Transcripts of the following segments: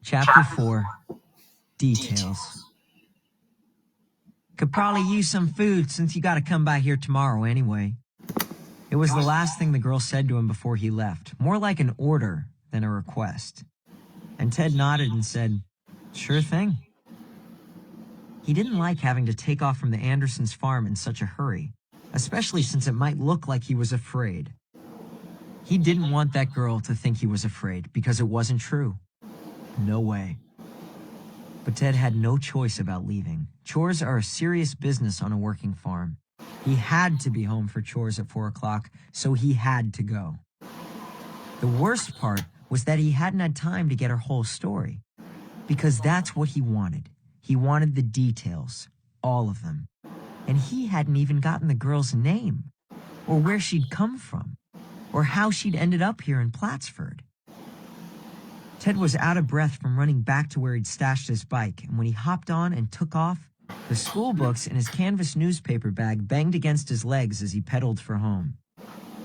Chapter 4. Details. Could probably use some food since you gotta come by here tomorrow anyway. It was the last thing the girl said to him before he left, more like an order than a request. And Ted nodded and said, "Sure thing." He didn't like having to take off from the Andersons' farm in such a hurry, especially since it might look like he was afraid. He didn't want that girl to think he was afraid because it wasn't true. No way. But Ted had no choice about leaving. Chores are a serious business on a working farm. He had to be home for chores at 4 o'clock, so he had to go. The worst part was that he hadn't had time to get her whole story. Because that's what he wanted. He wanted the details, all of them. And he hadn't even gotten the girl's name, or where she'd come from, or how she'd ended up here in Plattsford. Ted was out of breath from running back to where he'd stashed his bike, and when he hopped on and took off, the school books in his canvas newspaper bag banged against his legs as he pedaled for home.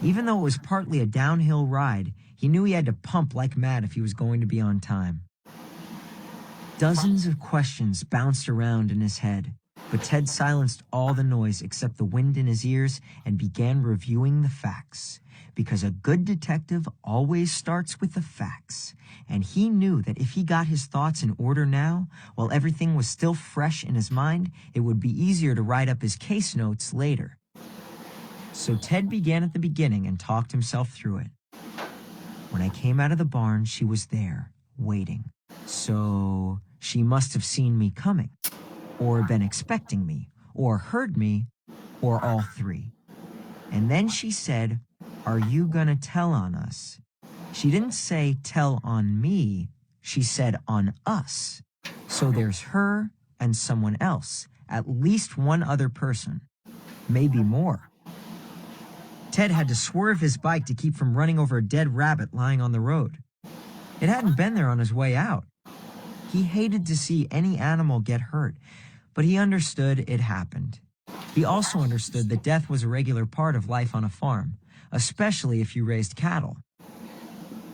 Even though it was partly a downhill ride, he knew he had to pump like mad if he was going to be on time. Dozens of questions bounced around in his head, but Ted silenced all the noise except the wind in his ears and began reviewing the facts. Because a good detective always starts with the facts, and he knew that if he got his thoughts in order now, while everything was still fresh in his mind, it would be easier to write up his case notes later. So Ted began at the beginning and talked himself through it. When I came out of the barn, she was there, waiting. So she must have seen me coming, or been expecting me, or heard me, or all three. And then she said, "Are you gonna tell on us?" She didn't say tell on me, she said on us. So there's her and someone else, at least one other person, maybe more. Ted had to swerve his bike to keep from running over a dead rabbit lying on the road. It hadn't been there on his way out. He hated to see any animal get hurt, but he understood it happened. He also understood that death was a regular part of life on a farm, especially if you raised cattle.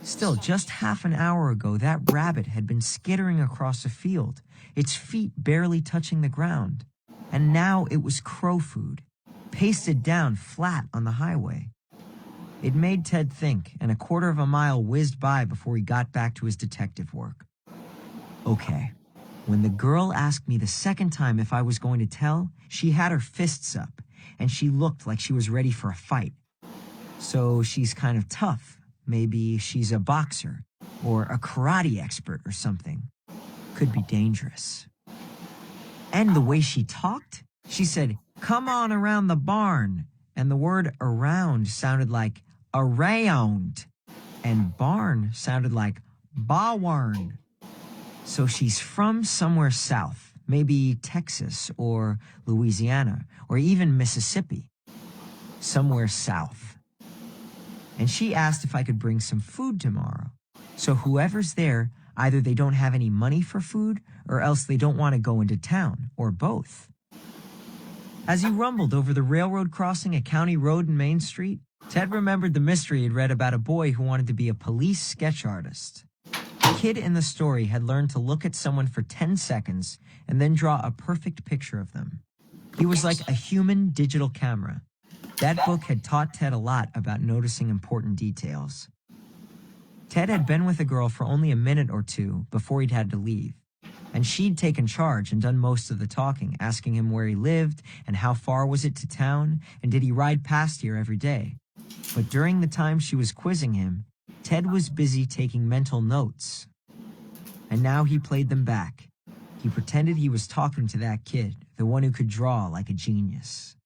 Still, just half an hour ago, that rabbit had been skittering across a field, its feet barely touching the ground. And now it was crow food, pasted down flat on the highway. It made Ted think, and a quarter of a mile whizzed by before he got back to his detective work. Okay, when the girl asked me the second time if I was going to tell, she had her fists up, and she looked like she was ready for a fight. So she's kind of tough. Maybe she's a boxer or a karate expert or something. Could be dangerous. And the way she talked, she said, "Come on around the barn." And the word around sounded like around. And barn sounded like barn. So she's from somewhere south, maybe Texas or Louisiana or even Mississippi. Somewhere south. And she asked if I could bring some food tomorrow. So whoever's there, either they don't have any money for food or else they don't want to go into town, or both. As he rumbled over the railroad crossing at County Road and Main Street, Ted remembered the mystery he'd read about a boy who wanted to be a police sketch artist. The kid in the story had learned to look at someone for 10 seconds and then draw a perfect picture of them. He was like a human digital camera. That book had taught Ted a lot about noticing important details. Ted had been with a girl for only a minute or two before he'd had to leave, and she'd taken charge and done most of the talking, asking him where he lived and how far was it to town and did he ride past here every day. But during the time she was quizzing him, Ted was busy taking mental notes. And now he played them back. He pretended he was talking to that kid, the one who could draw like a genius.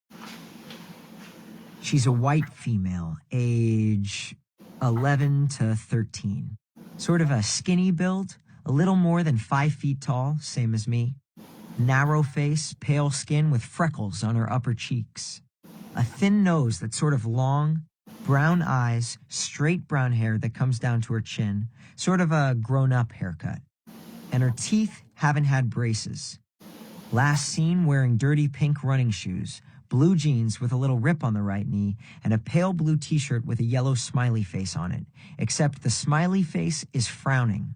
She's a white female, age 11 to 13. Sort of a skinny build, a little more than 5 feet tall, same as me. Narrow face, pale skin with freckles on her upper cheeks. A thin nose that's sort of long, brown eyes, straight brown hair that comes down to her chin, sort of a grown-up haircut. And her teeth haven't had braces. Last seen wearing dirty pink running shoes, blue jeans with a little rip on the right knee, and a pale blue t-shirt with a yellow smiley face on it, except the smiley face is frowning.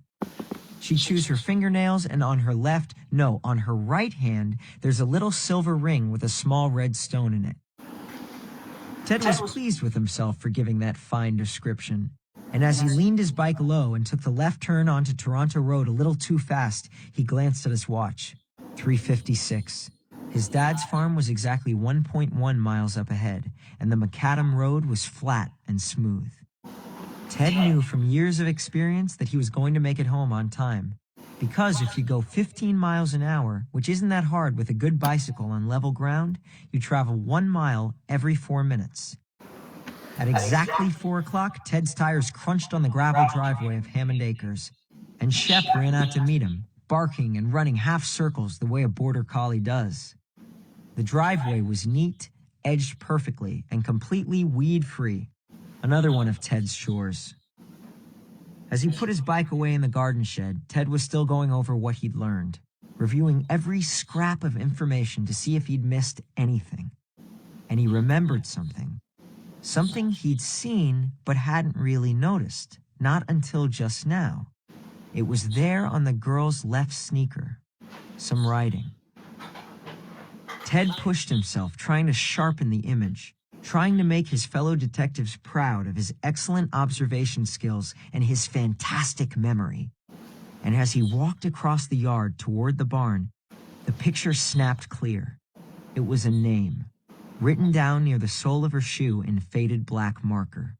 She chews her fingernails, and on her left, no, on her right hand, there's a little silver ring with a small red stone in it. Ted was pleased with himself for giving that fine description. And as he leaned his bike low and took the left turn onto Toronto Road a little too fast, he glanced at his watch. 3:56. His dad's farm was exactly 1.1 miles up ahead, and the macadam road was flat and smooth. Ted knew from years of experience that he was going to make it home on time. Because if you go 15 miles an hour, which isn't that hard with a good bicycle on level ground, you travel 1 mile every 4 minutes. At exactly 4 o'clock, Ted's tires crunched on the gravel driveway of Hammond Acres, and Shep ran out to meet him, barking and running half circles the way a border collie does. The driveway was neat, edged perfectly, and completely weed-free. Another one of Ted's chores. As he put his bike away in the garden shed, Ted was still going over what he'd learned, reviewing every scrap of information to see if he'd missed anything. And he remembered something. Something he'd seen but hadn't really noticed, not until just now. It was there on the girl's left sneaker. Some writing. Ted pushed himself, trying to sharpen the image, trying to make his fellow detectives proud of his excellent observation skills and his fantastic memory. And as he walked across the yard toward the barn, the picture snapped clear. It was a name, written down near the sole of her shoe in faded black marker.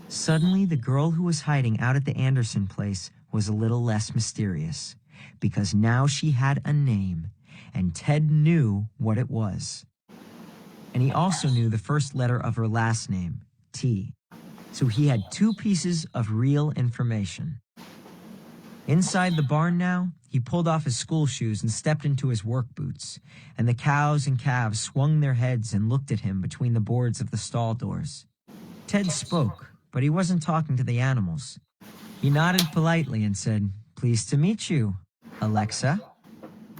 Suddenly, the girl who was hiding out at the Anderson place was a little less mysterious, because now she had a name, and Ted knew what it was. And he also knew the first letter of her last name, T. So he had 2 pieces of real information. Inside the barn now, he pulled off his school shoes and stepped into his work boots, and the cows and calves swung their heads and looked at him between the boards of the stall doors. Ted spoke, but he wasn't talking to the animals. He nodded politely and said, "Pleased to meet you, Alexa."